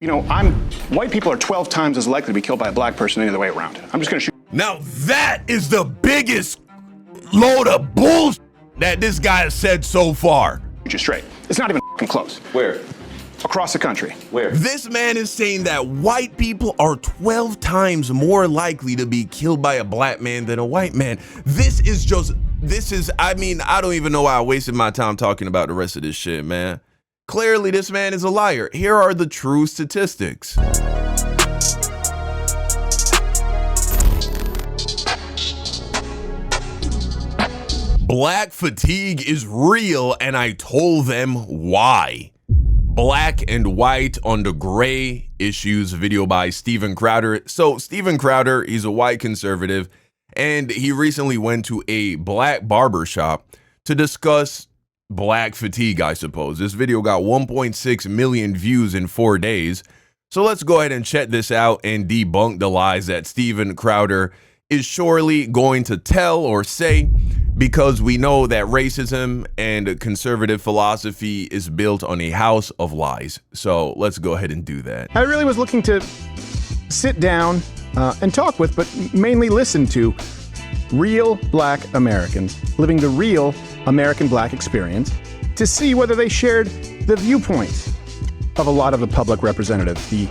You know, white people are 12 times as likely to be killed by a black person any other way around. I'm just gonna shoot. Now that is the biggest load of bullshit that this guy has said so far. You straight. It's not even close. Where? Across the country. Where? This man is saying that white people are 12 times more likely to be killed by a black man than a white man. I mean, I don't even know why I wasted my time talking about the rest of this shit, man. Clearly, this man is a liar. Here are the true statistics. Black fatigue is real, and I told them why. Black and White on the Gray Issues video by Steven Crowder. So Steven Crowder, he's a white conservative, and he recently went to a black barbershop to discuss black fatigue, I suppose. This video got 1.6 million views in 4 days. So let's go ahead and check this out and debunk the lies that Steven Crowder is surely going to tell or say, because we know that racism and conservative philosophy is built on a house of lies. So let's go ahead and do that. I really was looking to sit down and talk with, but mainly listen to real black Americans living the real American black experience to see whether they shared the viewpoints of a lot of the public representatives, the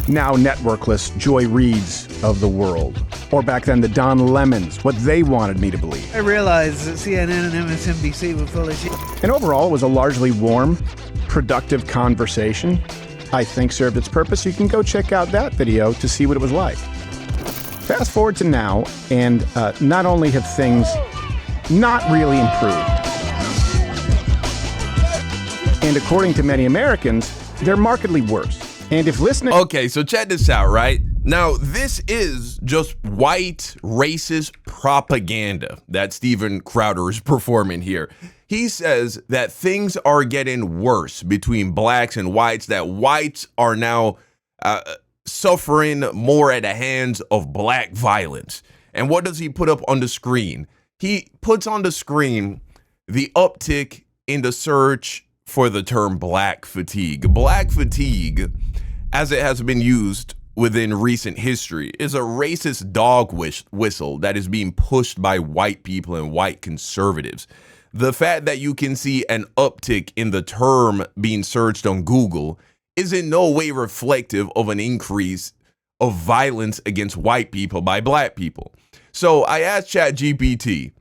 now networkless Joy Reids of the world, or back then the Don Lemons, what they wanted me to believe. I realized that CNN and MSNBC were full of shit. And overall, it was a largely warm, productive conversation. I think served its purpose. You can go check out that video to see what it was like. Fast forward to now, and not only have things not really improved, and according to many Americans, they're markedly worse. And if listening... Okay, so check this out, right? Now, this is just white racist propaganda that Steven Crowder is performing here. He says that things are getting worse between blacks and whites, that whites are now suffering more at the hands of black violence. And what does he put up on the screen? He puts on the screen the uptick in the search for the term black fatigue. Black fatigue, as it has been used within recent history, is a racist dog whistle that is being pushed by white people and white conservatives. The fact that you can see an uptick in the term being searched on Google is in no way reflective of an increase of violence against white people by black people. So I asked ChatGPT,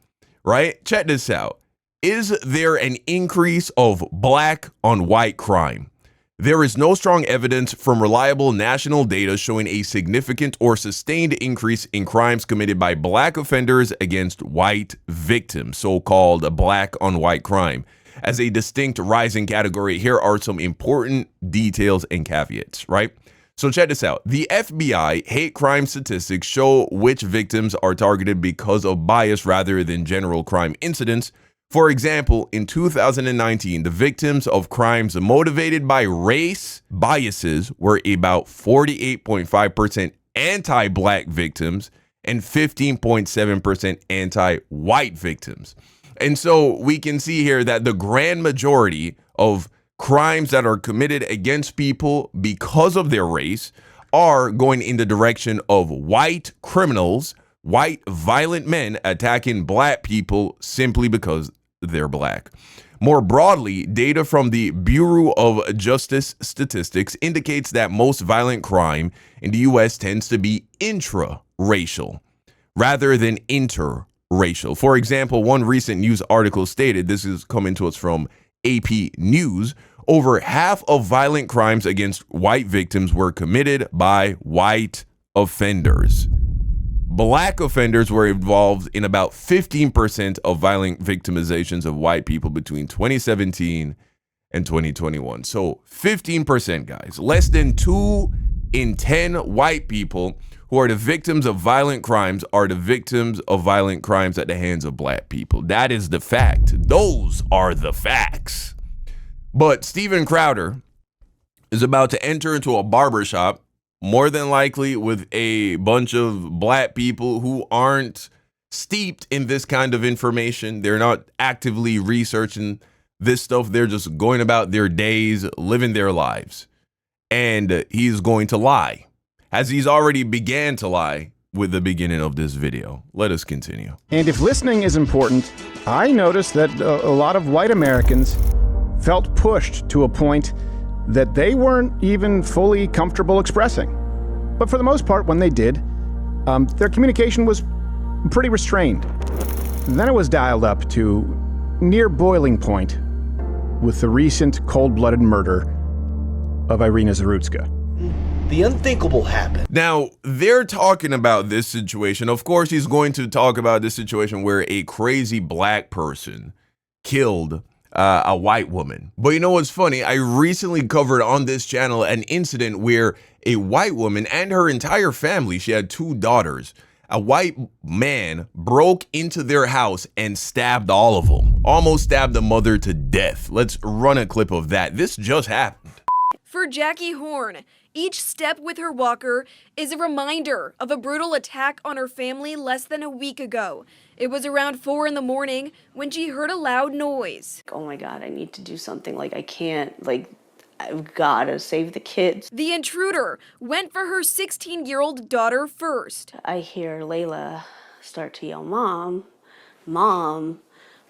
right? Check this out. Is there an increase of black on white crime? There is no strong evidence from reliable national data showing a significant or sustained increase in crimes committed by black offenders against white victims, so-called black on white crime. As a distinct rising category, here are some important details and caveats, right? So check this out. The FBI hate crime statistics show which victims are targeted because of bias rather than general crime incidents. For example, in 2019, the victims of crimes motivated by race biases were about 48.5% anti-black victims and 15.7% anti-white victims. And so we can see here that the grand majority of crimes that are committed against people because of their race are going in the direction of white criminals, white violent men attacking black people simply because they're black. More broadly, data from the Bureau of Justice Statistics indicates that most violent crime in the U.S. tends to be intra-racial rather than interracial. For example, one recent news article stated, this is coming to us from AP News, over half of violent crimes against white victims were committed by white offenders. Black offenders were involved in about 15% of violent victimizations of white people between 2017 and 2021. So 15%, guys. Less than 2 in 10 white people who are the victims of violent crimes are the victims of violent crimes at the hands of black people. That is the fact. Those are the facts. But Steven Crowder is about to enter into a barbershop, more than likely with a bunch of black people who aren't steeped in this kind of information. They're not actively researching this stuff. They're just going about their days, living their lives. and he's going to lie, as he's already began to lie with the beginning of this video. Let us continue. And if listening is important, I noticed that a lot of white Americans felt pushed to a point that they weren't even fully comfortable expressing. But for the most part, when they did, their communication was pretty restrained. Then it was dialed up to near boiling point with the recent cold-blooded murder of Irina Zarutska. The unthinkable happened. Now, they're talking about this situation. Of course, he's going to talk about this situation where a crazy black person killed a white woman. But you know what's funny? I recently covered on this channel an incident where a white woman and her entire family, she had 2 daughters, a white man broke into their house and stabbed all of them, almost stabbed the mother to death. Let's run a clip of that. This just happened. For Jackie Horn, each step with her walker is a reminder of a brutal attack on her family less than a week ago. It was around 4 in the morning when she heard a loud noise. Oh my God, I need to do something. Like, I can't, like, I've got to save the kids. The intruder went for her 16-year-old daughter first. I hear Layla start to yell, "Mom, Mom,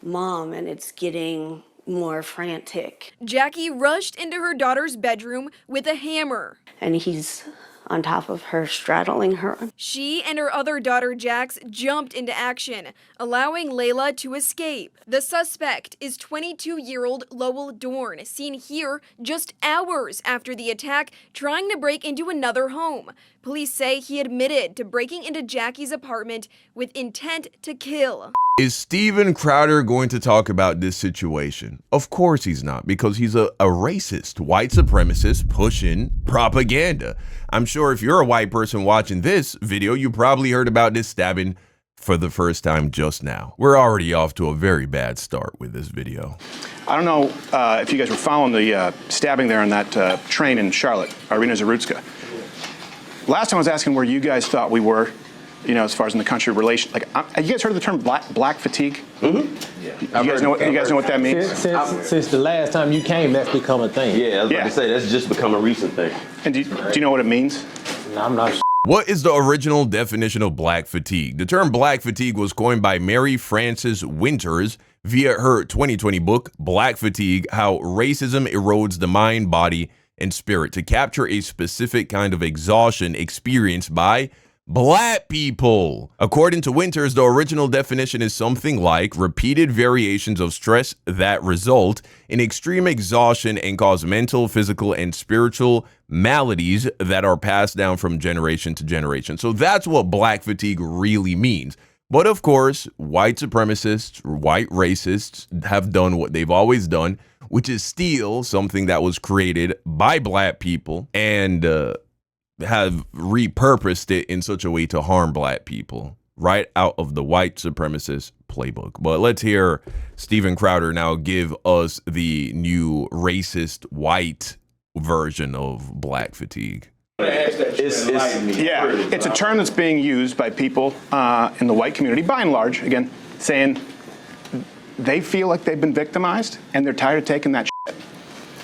Mom," and it's getting more frantic. Jackie rushed into her daughter's bedroom with a hammer. And he's on top of her, straddling her. She and her other daughter, Jax, jumped into action, allowing Layla to escape. The suspect is 22-year-old Lowell Dorn, seen here just hours after the attack, trying to break into another home. Police say he admitted to breaking into Jackie's apartment with intent to kill. Is Steven Crowder going to talk about this situation? Of course he's not, because he's a racist, white supremacist pushing propaganda. I'm sure if you're a white person watching this video, you probably heard about this stabbing for the first time just now. We're already off to a very bad start with this video. I don't know if you guys were following the stabbing there on that train in Charlotte, Irina Zarutska. Last time I was asking where you guys thought we were, you know, as far as in the country relation. Like, have you guys heard of the term black fatigue? Mm-hmm. Yeah. You guys know what that means? Since the last time you came, that's become a thing. Yeah, I was about to say, that's just become a recent thing. And do you know what it means? No, I'm not sure. What is the original definition of black fatigue? The term black fatigue was coined by Mary Frances Winters via her 2020 book, Black Fatigue: How Racism Erodes the Mind, Body, and Spirit, to capture a specific kind of exhaustion experienced by black people. According to Winters, the original definition is something like repeated variations of stress that result in extreme exhaustion and cause mental, physical, and spiritual maladies that are passed down from generation to generation. So that's what black fatigue really means. But of course, white supremacists, white racists have done what they've always done, which is steal something that was created by black people and have repurposed it in such a way to harm black people, right out of the white supremacist playbook. But let's hear Steven Crowder now give us the new racist white version of black fatigue. It's a term that's being used by people in the white community, by and large, again, saying they feel like they've been victimized and they're tired of taking that shit.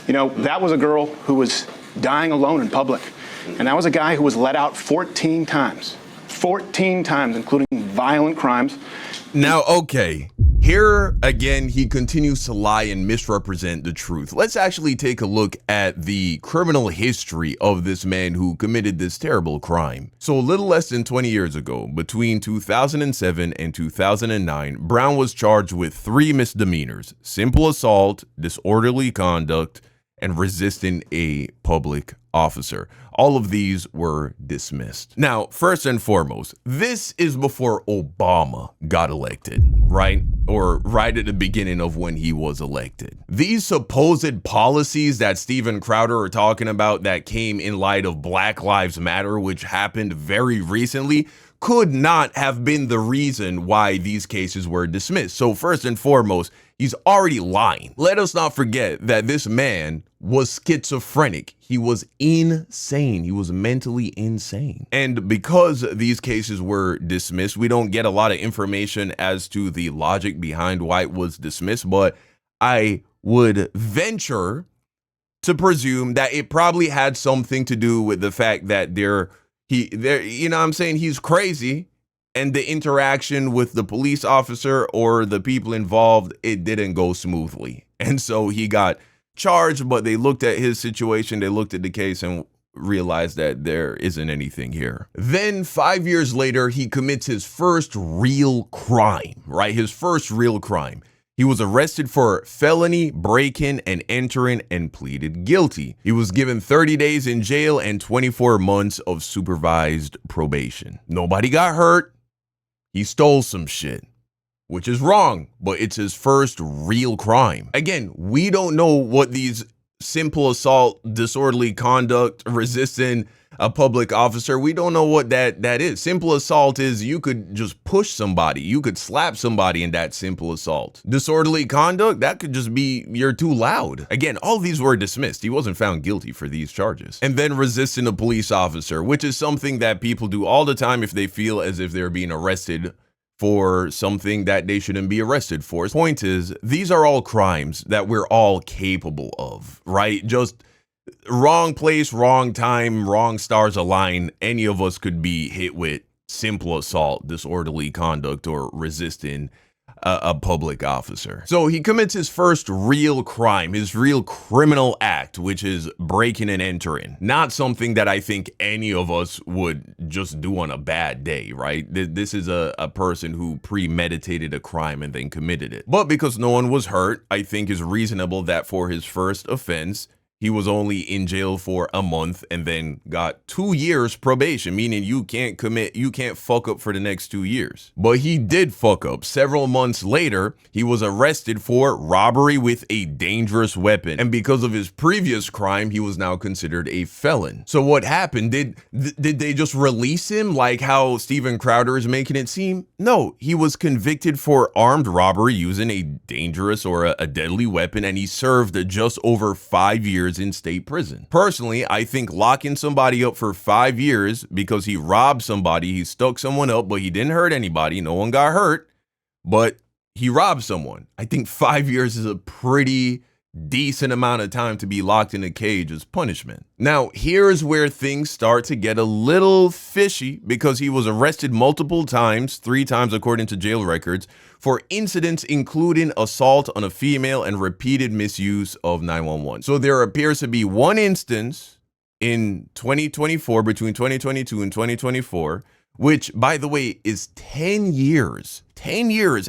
You know, that was a girl who was dying alone in public. And that was a guy who was let out 14 times. 14 times, including violent crimes. Now, okay, here again, he continues to lie and misrepresent the truth. Let's actually take a look at the criminal history of this man who committed this terrible crime. So a little less than 20 years ago, between 2007 and 2009, Brown was charged with 3 misdemeanors: simple assault, disorderly conduct, and resisting a public officer. All of these were dismissed. Now, first and foremost, this is before Obama got elected, right? Or right at the beginning of when he was elected. These supposed policies that Steven Crowder are talking about that came in light of Black Lives Matter, which happened very recently, could not have been the reason why these cases were dismissed. So first and foremost, he's already lying. Let us not forget that this man was schizophrenic. He was insane. He was mentally insane. And because these cases were dismissed, we don't get a lot of information as to the logic behind why it was dismissed, but I would venture to presume that it probably had something to do with the fact that you know what I'm saying, he's crazy, and the interaction with the police officer or the people involved, it didn't go smoothly. And so he got charged, but they looked at his situation, they looked at the case and realized that there isn't anything here. Then 5 years later, he commits his first real crime, right? His first real crime. He was arrested for felony break-in and entering and pleaded guilty. He was given 30 days in jail and 24 months of supervised probation. Nobody got hurt. He stole some shit, which is wrong, but it's his first real crime. Again, we don't know what these simple assault, disorderly conduct, resisting a public officer, we don't know what that is. Simple assault is you could just push somebody, you could slap somebody in that simple assault. Disorderly conduct, that could just be you're too loud. Again, all these were dismissed. He wasn't found guilty for these charges. And then resisting a police officer, which is something that people do all the time if they feel as if they're being arrested for something that they shouldn't be arrested for. Point is, these are all crimes that we're all capable of, right? Just wrong place, wrong time, wrong stars align. Any of us could be hit with simple assault, disorderly conduct, or resisting a public officer. So he commits his first real crime, his real criminal act, which is breaking and entering. Not something that I think any of us would just do on a bad day, right? This is a person who premeditated a crime and then committed it. But because no one was hurt, I think it's reasonable that for his first offense, he was only in jail for a month and then got 2 years probation, meaning you can't fuck up for the next 2 years. But he did fuck up. Several months later, he was arrested for robbery with a dangerous weapon. And because of his previous crime, he was now considered a felon. So what happened? Did they just release him like how Steven Crowder is making it seem? No, he was convicted for armed robbery using a dangerous or a deadly weapon, and he served just over 5 years in state prison. Personally, I think locking somebody up for 5 years because he robbed somebody, he stuck someone up, but he didn't hurt anybody, no one got hurt, but he robbed someone. I think 5 years is a pretty decent amount of time to be locked in a cage as punishment. Now, here's where things start to get a little fishy because he was arrested multiple times, 3 times according to jail records, for incidents including assault on a female and repeated misuse of 911. So there appears to be one instance in 2024, between 2022 and 2024, which, by the way, is 10 years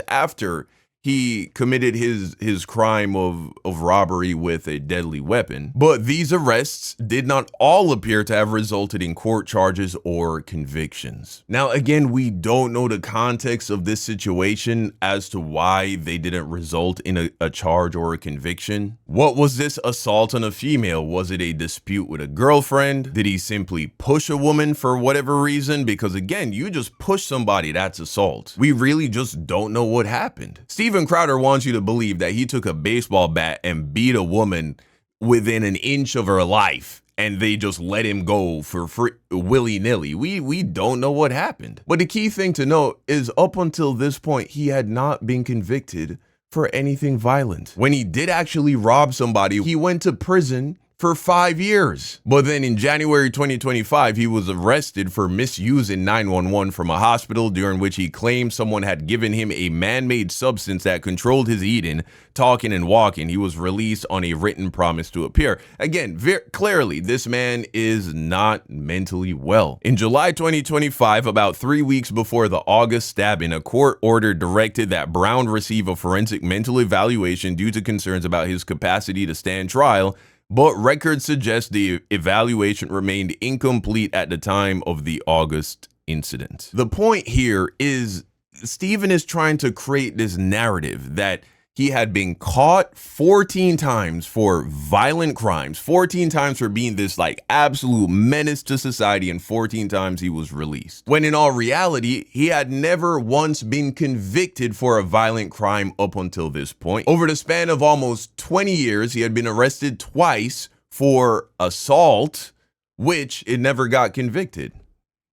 after he committed his crime of robbery with a deadly weapon. But these arrests did not all appear to have resulted in court charges or convictions. Now, again, we don't know the context of this situation as to why they didn't result in a charge or a conviction. What was this assault on a female? Was it a dispute with a girlfriend? Did he simply push a woman for whatever reason? Because again, you just push somebody, that's assault. We really just don't know what happened. Steven Crowder wants you to believe that he took a baseball bat and beat a woman within an inch of her life and they just let him go for free, willy-nilly. We don't know what happened. But the key thing to note is up until this point, he had not been convicted for anything violent. When he did actually rob somebody, he went to prison for 5 years. But then in January 2025, he was arrested for misusing 911 from a hospital during which he claimed someone had given him a man-made substance that controlled his eating, talking, and walking. He was released on a written promise to appear. Again, very clearly, this man is not mentally well. In July 2025, about 3 weeks before the August stabbing, a court order directed that Brown receive a forensic mental evaluation due to concerns about his capacity to stand trial, but records suggest the evaluation remained incomplete at the time of the August incident. The point here is Steven is trying to create this narrative that he had been caught 14 times for violent crimes, 14 times for being this like absolute menace to society, and 14 times he was released. When in all reality, he had never once been convicted for a violent crime up until this point. Over the span of almost 20 years, he had been arrested twice for assault, which it never got convicted.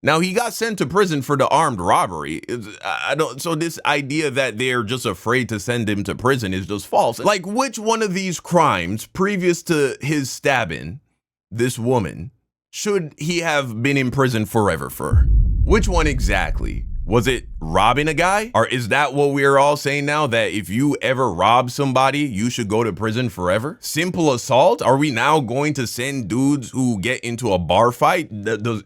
Now, he got sent to prison for the armed robbery. So this idea that they're just afraid to send him to prison is just false. Like, which one of these crimes, previous to his stabbing this woman, should he have been in prison forever for? Which one exactly? Was it robbing a guy? Or is that what we're all saying now, that if you ever rob somebody, you should go to prison forever? Simple assault? Are we now going to send dudes who get into a bar fight?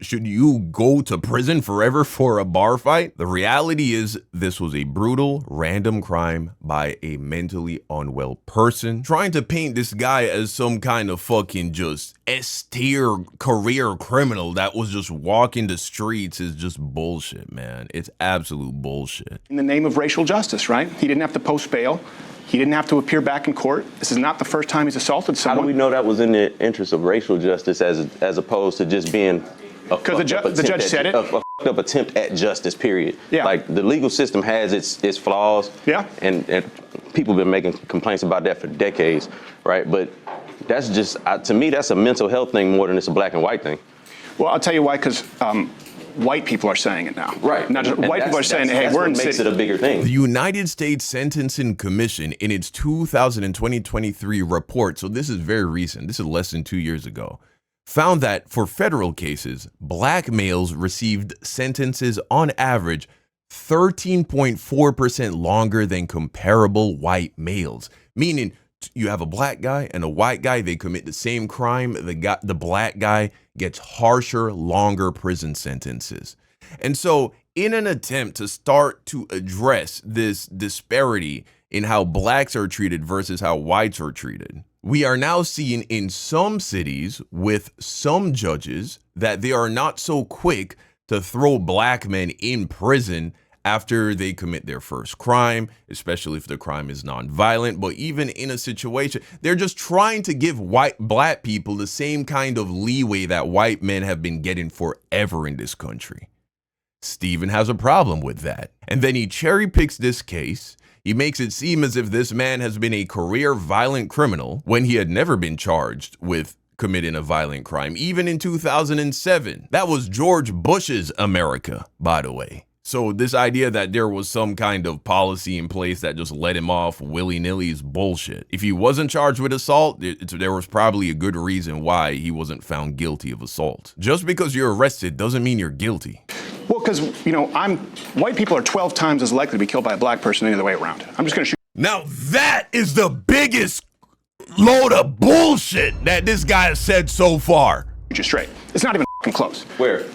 Should you go to prison forever for a bar fight? The reality is this was a brutal, random crime by a mentally unwell person trying to paint this guy as some kind of fucking just S-tier career criminal that was just walking the streets is just bullshit, man. It's absolute bullshit. In the name of racial justice, right? He didn't have to post bail. He didn't have to appear back in court. This is not the first time he's assaulted someone. How do we know that was in the interest of racial justice as opposed to just being a because the judge said it. A fucked up attempt at justice, period. Yeah. Like, the legal system has its flaws. Yeah. And people have been making complaints about that for decades, right? But that's just, to me, that's a mental health thing more than it's a black and white thing. Well, I'll tell you why, because white people are saying it now. Right. Not just white people are saying, hey, we're in what makes it a bigger thing. The United States Sentencing Commission, in its 2023 report, so this is very recent, this is less than 2 years ago, found that for federal cases, black males received sentences on average 13.4% longer than comparable white males. Meaning, you have a black guy and a white guy, they commit the same crime, the black guy gets harsher, longer prison sentences. And so, in an attempt to start to address this disparity in how blacks are treated versus how whites are treated, we are now seeing in some cities with some judges that they are not so quick to throw black men in prison after they commit their first crime, especially if the crime is nonviolent. But even in a situation, they're just trying to give black people the same kind of leeway that white men have been getting forever in this country. Stephen has a problem with that. And then he cherry picks this case. He makes it seem as if this man has been a career violent criminal when he had never been charged with committing a violent crime, even in 2007. That was George Bush's America, by the way. So this idea that there was some kind of policy in place that just let him off willy-nilly is bullshit. If he wasn't charged with assault, there was probably a good reason why he wasn't found guilty of assault. Just because you're arrested doesn't mean you're guilty. Well, because, white people are 12 times as likely to be killed by a black person than the other way around. I'm just going to shoot. Now that is the biggest load of bullshit that this guy has said so far. You straight. It's not even close. Where?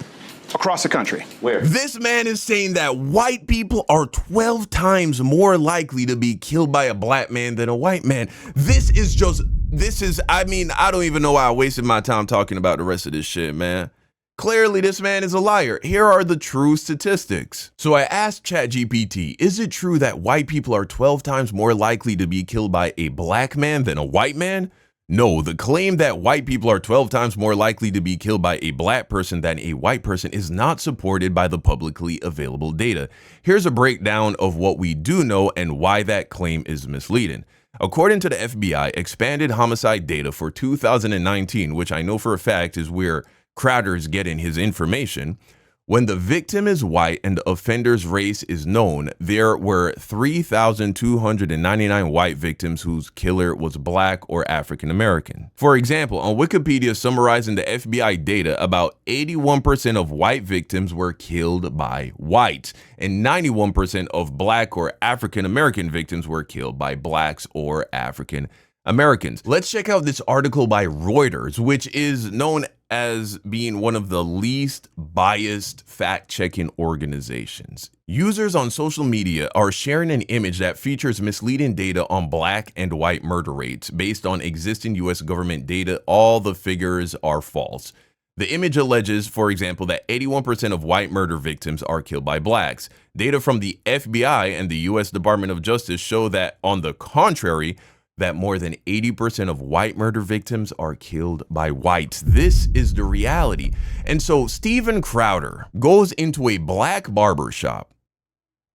Across the country. Where? This man is saying that white people are 12 times more likely to be killed by a black man than a white man. I don't even know why I wasted my time talking about the rest of this shit, man. Clearly, this man is a liar. Here are the true statistics. So I asked ChatGPT, is it true that white people are 12 times more likely to be killed by a black man than a white man? No, the claim that white people are 12 times more likely to be killed by a black person than a white person is not supported by the publicly available data. Here's a breakdown of what we do know and why that claim is misleading. According to the FBI, expanded homicide data for 2019, which I know for a fact is where Crowder's getting his information, when the victim is white and the offender's race is known, there were 3,299 white victims whose killer was black or African American. For example, on Wikipedia summarizing the FBI data, about 81% of white victims were killed by whites, and 91% of black or African American victims were killed by blacks or African Americans. Let's check out this article by Reuters, which is known as being one of the least biased fact-checking organizations. Users on social media are sharing an image that features misleading data on black and white murder rates. Based on existing US government data, all the figures are false. The image alleges, for example, that 81% of white murder victims are killed by blacks. Data from the FBI and the US Department of Justice show that, on the contrary, that more than 80% of white murder victims are killed by whites. This is the reality. And so Steven Crowder goes into a black barbershop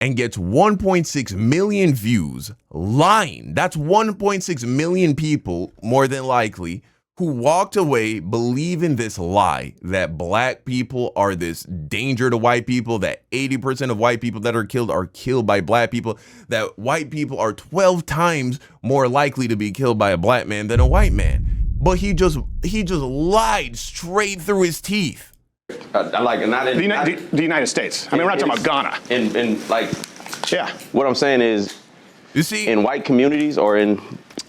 and gets 1.6 million views lying. That's 1.6 million people, more than likely, who walked away believing this lie that black people are this danger to white people, that 80% of white people that are killed by black people, that white people are 12 times more likely to be killed by a black man than a white man. But he just lied straight through his teeth. Not in The United States. I mean, we're not talking about Ghana. And like, Yeah. what I'm saying is, You see, in white communities or in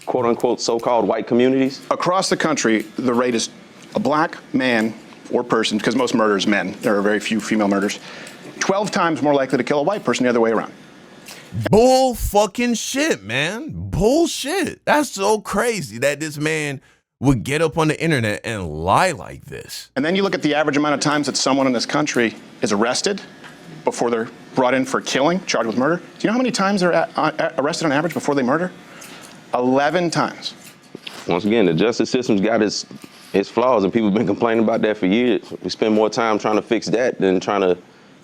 quote unquote so-called white communities, Across the country, the rate is a black man or person, because most murder is men. There are very few female murders. 12 times more likely to kill a white person the other way around. bull fucking shit, man. Bullshit. That's so crazy that this man would get up on the internet and lie like this. And then you look at the average amount of times that someone in this country is arrested before they're brought in for killing, charged with murder. Do you know how many times they're arrested on average before they murder? 11 times. once again, the justice system's got its flaws, and people have been complaining about that for years. We spend more time trying to fix that than trying to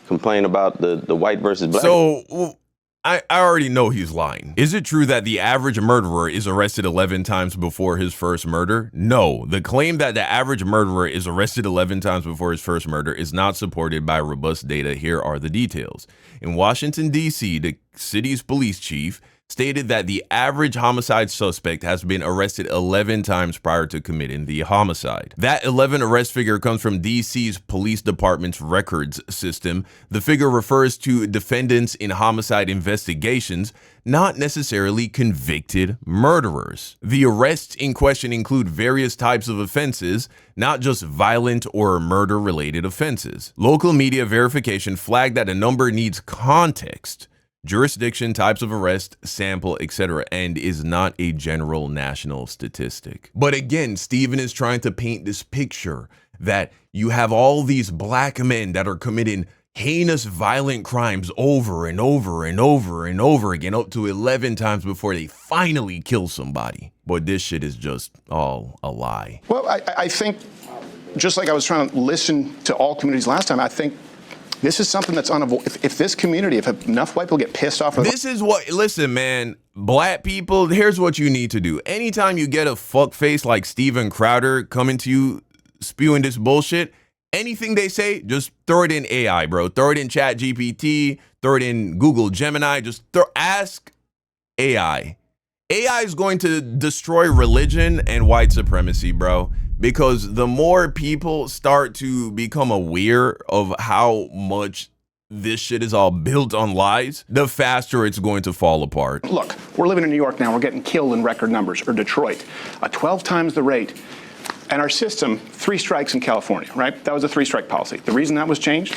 complain about the white versus black. So I already know he's lying. Is it true that the average murderer is arrested 11 times before his first murder? No. The claim that the average murderer is arrested 11 times before his first murder is not supported by robust data. Here are the details. In Washington, D.C., the city's police chief stated that the average homicide suspect has been arrested 11 times prior to committing the homicide. That 11 arrest figure comes from DC's police department's records system. The figure refers to defendants in homicide investigations, not necessarily convicted murderers. The arrests in question include various types of offenses, not just violent or murder-related offenses. Local media verification flagged that the number needs context, jurisdiction, types of arrest, sample, etc., and is not a general national statistic. But again, Stephen is trying to paint this picture that you have all these black men that are committing heinous violent crimes over and over and over and over again, up to 11 times before they finally kill somebody. But this shit is just all a lie. Well, I think, just like I was trying to listen to all communities last time, I think this is something that's unavoidable. If this community, if enough white people get pissed off, this is what, listen, man, black people, here's what you need to do. Anytime you get a fuckface like Steven Crowder coming to you spewing this bullshit, anything they say, just throw it in AI, bro. Throw it in Chat GPT, throw it in Google Gemini, ask AI. AI is going to destroy religion and white supremacy, bro. Because the more people start to become aware of how much this shit is all built on lies, the faster it's going to fall apart. Look, we're living in New York now. We're getting killed in record numbers, or Detroit, 12 times the rate. And our system, 3 strikes in California, right? That was a 3-strike policy. The reason that was changed,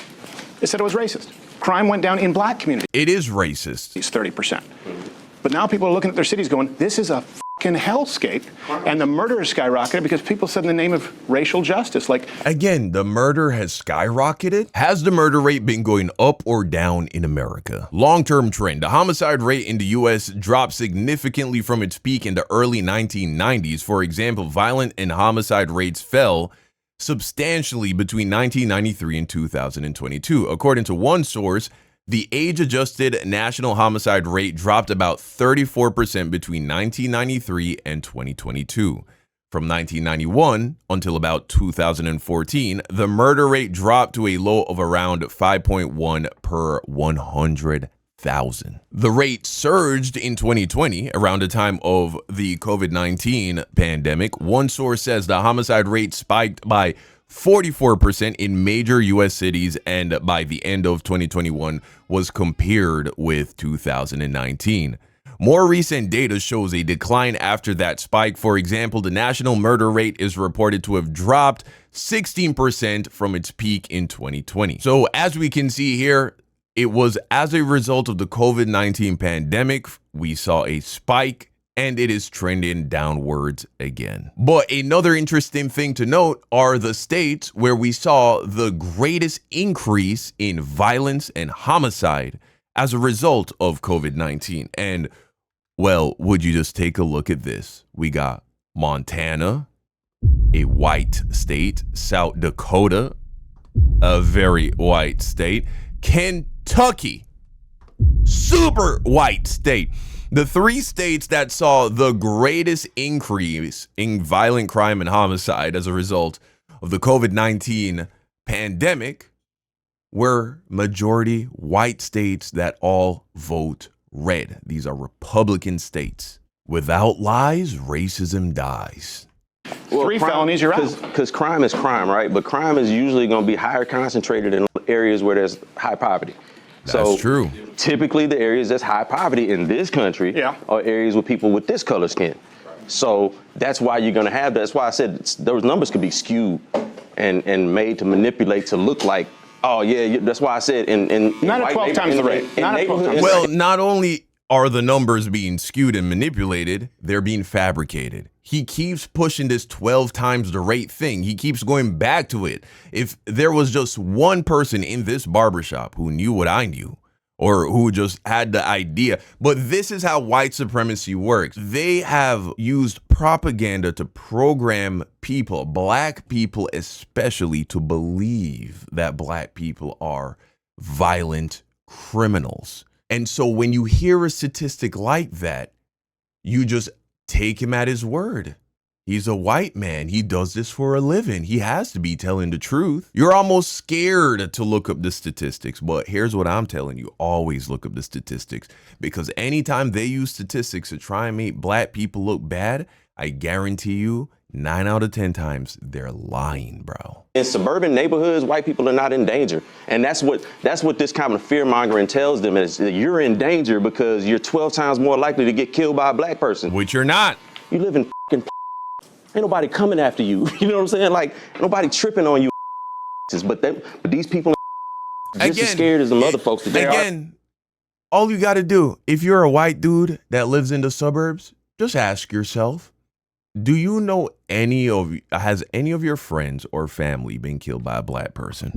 they said it was racist. Crime went down in black communities. It is racist. It's 30%. But now people are looking at their cities going, this is a fucking hellscape. And the murder has skyrocketed because people said in the name of racial justice. Like, again, the murder has skyrocketed. Has the murder rate been going up or down in America? Long-term trend. The homicide rate in the U.S. dropped significantly from its peak in the early 1990s. For example, violent and homicide rates fell substantially between 1993 and 2022. According to one source, the age-adjusted national homicide rate dropped about 34% between 1993 and 2022. From 1991 until about 2014, the murder rate dropped to a low of around 5.1 per 100,000. The rate surged in 2020, around the time of the COVID-19 pandemic. One source says the homicide rate spiked by 44% in major U.S. cities, and by the end of 2021 was compared with 2019. More recent data shows a decline after that spike. For example, the national murder rate is reported to have dropped 16% from its peak in 2020. So as we can see here, it was as a result of the COVID-19 pandemic, we saw a spike, and it is trending downwards again. But another interesting thing to note are the states where we saw the greatest increase in violence and homicide as a result of COVID-19. And, well, would you just take a look at this? We got Montana, a white state, South Dakota, a very white state, Kentucky, super white state. The 3 states that saw the greatest increase in violent crime and homicide as a result of the COVID-19 pandemic were majority white states that all vote red. These are Republican states. Without lies, racism dies. Well, 3 felonies, you're out. Because crime is crime, right? But crime is usually going to be higher concentrated in areas where there's high poverty. That's true. Typically, the areas that's high poverty in this country are areas with people with this color skin. So that's why you're going to have that. That's why I said those numbers could be skewed and made to manipulate to look like, oh, yeah, that's why I said in not at 12 times the rate. Well, not only are the numbers being skewed and manipulated, they're being fabricated. He keeps pushing this 12 times the rate thing. He keeps going back to it. If there was just one person in this barbershop who knew what I knew, or who just had the idea. But this is how white supremacy works. They have used propaganda to program people, black people especially, to believe that black people are violent criminals. And so when you hear a statistic like that, you just take him at his word. He's a white man. He does this for a living. He has to be telling the truth. You're almost scared to look up the statistics, but here's what I'm telling you. Always look up the statistics, because anytime they use statistics to try and make black people look bad, I guarantee you 9 out of 10 times they're lying, bro. In suburban neighborhoods, white people are not in danger. And that's what this kind of fear-mongering tells them, is that you're in danger because you're 12 times more likely to get killed by a black person. Which you're not. You live in fucking ain't nobody coming after you. You know what I'm saying? Like, nobody tripping on you. But these people are just as scared as the other folks that they are. All you got to do, if you're a white dude that lives in the suburbs, just ask yourself, do you know has any of your friends or family been killed by a black person?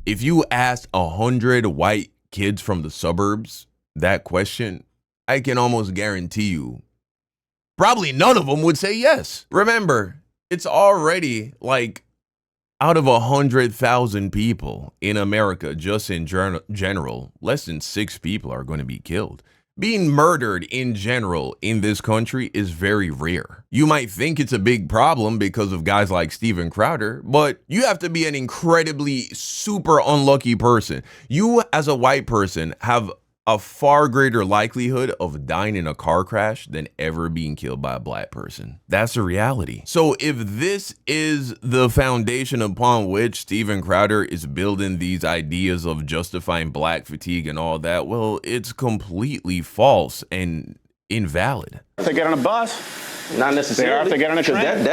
If you asked 100 white kids from the suburbs that question, I can almost guarantee you, probably none of them would say yes. Remember, it's already like out of 100,000 people in America, just in general, less than 6 people are going to be killed. Being murdered in general in this country is very rare. You might think it's a big problem because of guys like Steven Crowder, but you have to be an incredibly super unlucky person. You, as a white person, have a far greater likelihood of dying in a car crash than ever being killed by a black person. That's the reality. So if this is the foundation upon which Steven Crowder is building these ideas of justifying black fatigue and all that, well, it's completely false and invalid. If they get on a bus, not necessarily. They are if they get on a train.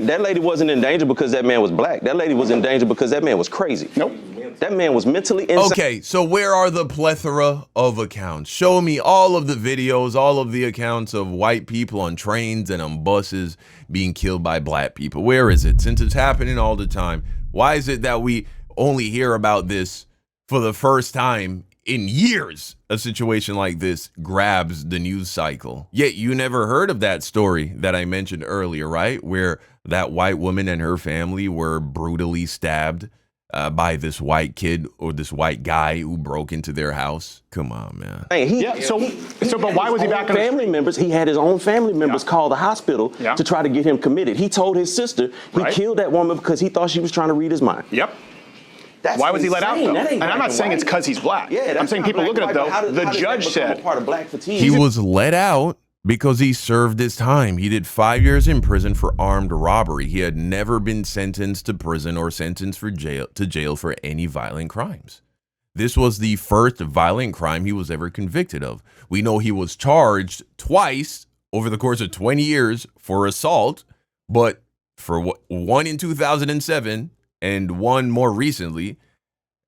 That lady wasn't in danger because that man was black. That lady was in danger because that man was crazy. Nope. That man was mentally insane. Okay, so where are the plethora of accounts? Show me all of the videos, all of the accounts of white people on trains and on buses being killed by black people. Where is it? Since it's happening all the time, why is it that we only hear about this for the first time in years? A situation like this grabs the news cycle. Yet you never heard of that story that I mentioned earlier, right? Where that white woman and her family were brutally stabbed by this white kid or this white guy who broke into their house. Come on, man. Hey, but why was he back on family members? He had his own family members call the hospital to try to get him committed. He told his sister he killed that woman because he thought she was trying to read his mind. Yep. That's why was he let out, though? And I'm not saying it's because he's black. Yeah, I'm saying people look at it, though. The judge said part of black fatigue. He was let out because he served his time. He did 5 years in prison for armed robbery. He had never been sentenced to prison or sentenced to jail for any violent crimes. This was the first violent crime he was ever convicted of. We know he was charged twice over the course of 20 years for assault, but for one in 2007 and one more recently,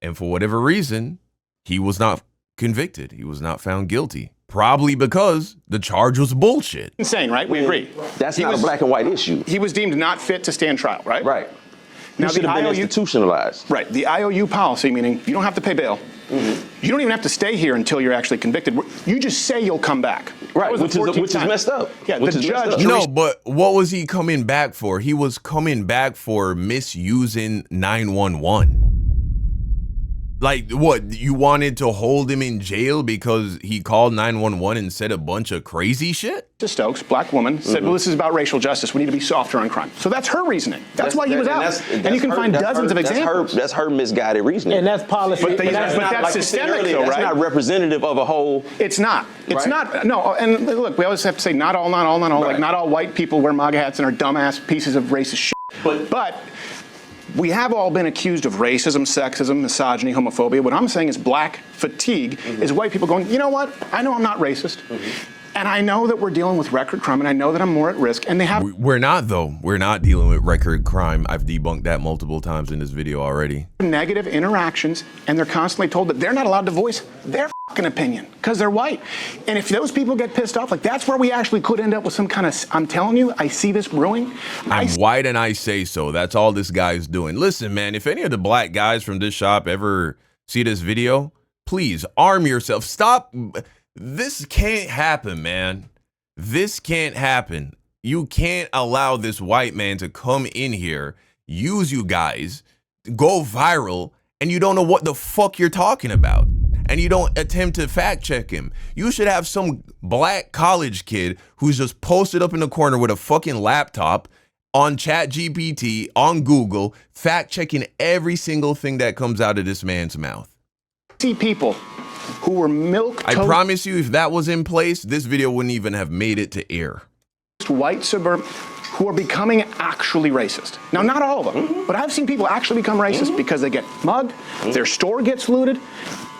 and for whatever reason, he was not convicted. He was not found guilty. Probably because the charge was bullshit. Insane, right? We agree. That's not a black and white issue. He was deemed not fit to stand trial, right? Right. Now, he should have been institutionalized. Right. The IOU policy, meaning you don't have to pay bail. You don't even have to stay here until you're actually convicted. You just say you'll come back. Right, which is messed up. Yeah, the judge. No, but what was he coming back for? He was coming back for misusing 911. Like, what, you wanted to hold him in jail because he called 911 and said a bunch of crazy shit? Stokes, black woman, said, well, this is about racial justice. We need to be softer on crime. So that's her reasoning. That's why he was out. And you can find dozens of examples. That's her misguided reasoning. And that's policy. But that's systemic, though, right? That's not representative of a whole. It's not. It's not. No, and look, we always have to say not all. Right. Like, not all white people wear MAGA hats and are dumbass pieces of racist shit. But we have all been accused of racism, sexism, misogyny, homophobia. What I'm saying is black fatigue is white people going, you know what? I know I'm not racist. And I know that we're dealing with record crime, and I know that I'm more at risk. And they have. We're not, though. We're not dealing with record crime. I've debunked that multiple times in this video already. Negative interactions, and they're constantly told that they're not allowed to voice their fucking opinion because they're white. And if those people get pissed off, like, that's where we actually could end up with some kind of, I'm telling you, I see this brewing. I'm white and I say so. That's all this guy's doing. Listen, man, if any of the black guys from this shop ever see this video, please arm yourself. Stop. This can't happen, man. This can't happen. You can't allow this white man to come in here, use you guys, go viral, and you don't know what the fuck you're talking about. And you don't attempt to fact check him. You should have some black college kid who's just posted up in the corner with a fucking laptop on ChatGPT, on Google, fact checking every single thing that comes out of this man's mouth. See people who were milk I promise you, if that was in place, this video wouldn't even have made it to air. White suburb who are becoming actually racist. Now, not all of them, but I've seen people actually become racist because they get mugged, their store gets looted,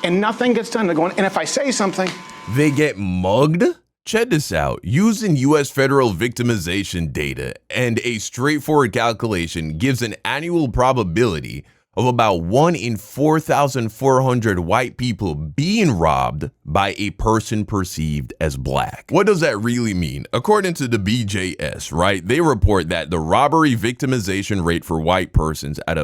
and nothing gets done. They're going, and if I say something, they get mugged? Check this out. Using U.S. federal victimization data and a straightforward calculation gives an annual probability of about 1 in 4,400 white people being robbed by a person perceived as black. What does that really mean? According to the BJS, right, they report that the robbery victimization rate for white persons at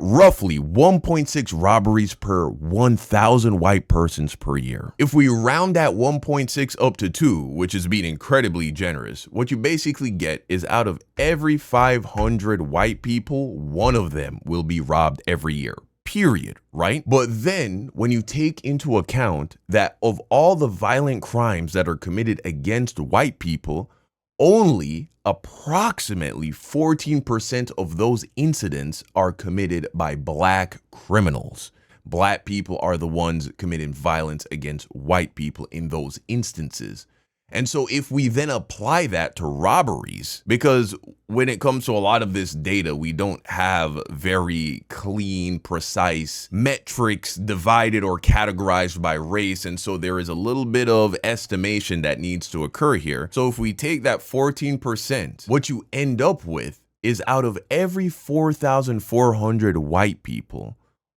roughly 1.6 robberies per 1,000 white persons per year. If we round that 1.6 up to 2, which is being incredibly generous, what you basically get is out of every 500 white people, one of them will be robbed every year. Period, right? But then when you take into account that of all the violent crimes that are committed against white people, only approximately 14% of those incidents are committed by black criminals. Black people are the ones committing violence against white people in those instances. And so if we then apply that to robberies, because when it comes to a lot of this data, we don't have very clean, precise metrics divided or categorized by race. And so there is a little bit of estimation that needs to occur here. So if we take that 14%, what you end up with is out of every 4,400 white people,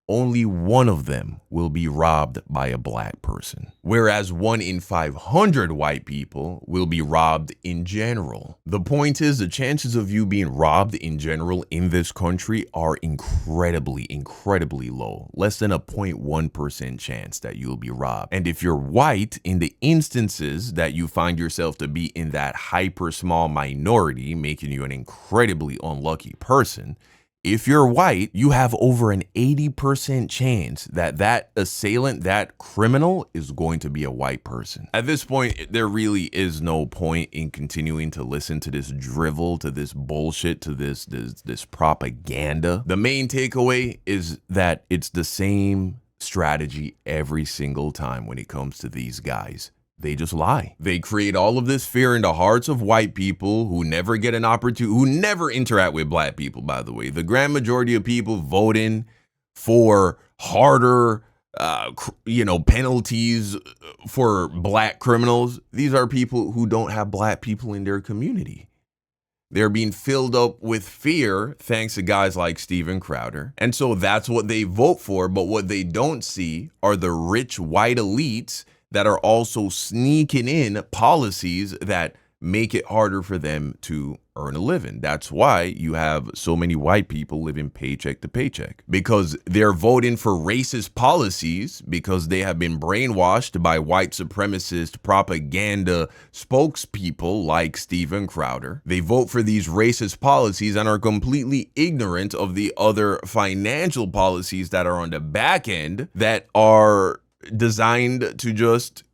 only one of them will be robbed by a black person, whereas 1 in 500 white people will be robbed in general. The point is, the chances of you being robbed in general in this country are incredibly, incredibly low. Less than a 0.1% chance that you'll be robbed. And if you're white, in the instances that you find yourself to be in that hyper small minority, making you an incredibly unlucky person, if you're white, you have over an 80% chance that that assailant, that criminal, is going to be a white person. At this point, there really is no point in continuing to listen to this drivel, to this bullshit, to this propaganda. The main takeaway is that it's the same strategy every single time when it comes to these guys. They just lie. They create all of this fear in the hearts of white people who never get an opportunity, who never interact with black people, by the way. The grand majority of people voting for harder, penalties for black criminals, these are people who don't have black people in their community. They're being filled up with fear thanks to guys like Steven Crowder. And so that's what they vote for. But what they don't see are the rich white elites that are also sneaking in policies that make it harder for them to earn a living. That's why you have so many white people living paycheck to paycheck, because they're voting for racist policies because they have been brainwashed by white supremacist propaganda spokespeople like Steven Crowder. They vote for these racist policies and are completely ignorant of the other financial policies that are on the back end that are designed to just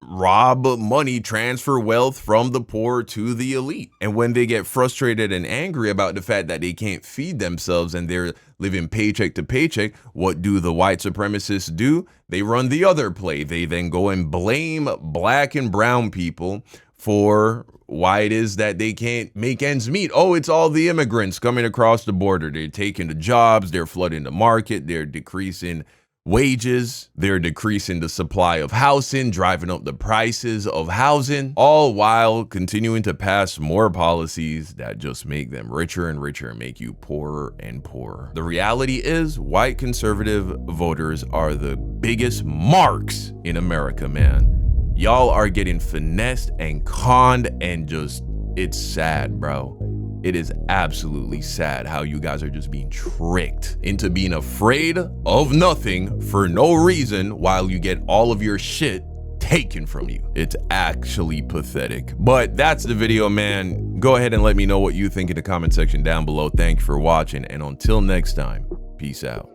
rob money, transfer wealth from the poor to the elite. And when they get frustrated and angry about the fact that they can't feed themselves and they're living paycheck to paycheck, what do the white supremacists do? They run the other play. They then go and blame black and brown people for why it is that they can't make ends meet. Oh, it's all the immigrants coming across the border. They're taking the jobs, they're flooding the market, they're decreasing wages, they're decreasing the supply of housing, driving up the prices of housing, all while continuing to pass more policies that just make them richer and richer and make you poorer and poorer. The reality is, white conservative voters are the biggest marks in America, man. Y'all are getting finessed and conned, and just, it's sad, bro. It is absolutely sad how you guys are just being tricked into being afraid of nothing for no reason while you get all of your shit taken from you. It's actually pathetic. But that's the video, man. Go ahead and let me know what you think in the comment section down below. Thank you for watching, and until next time, peace out.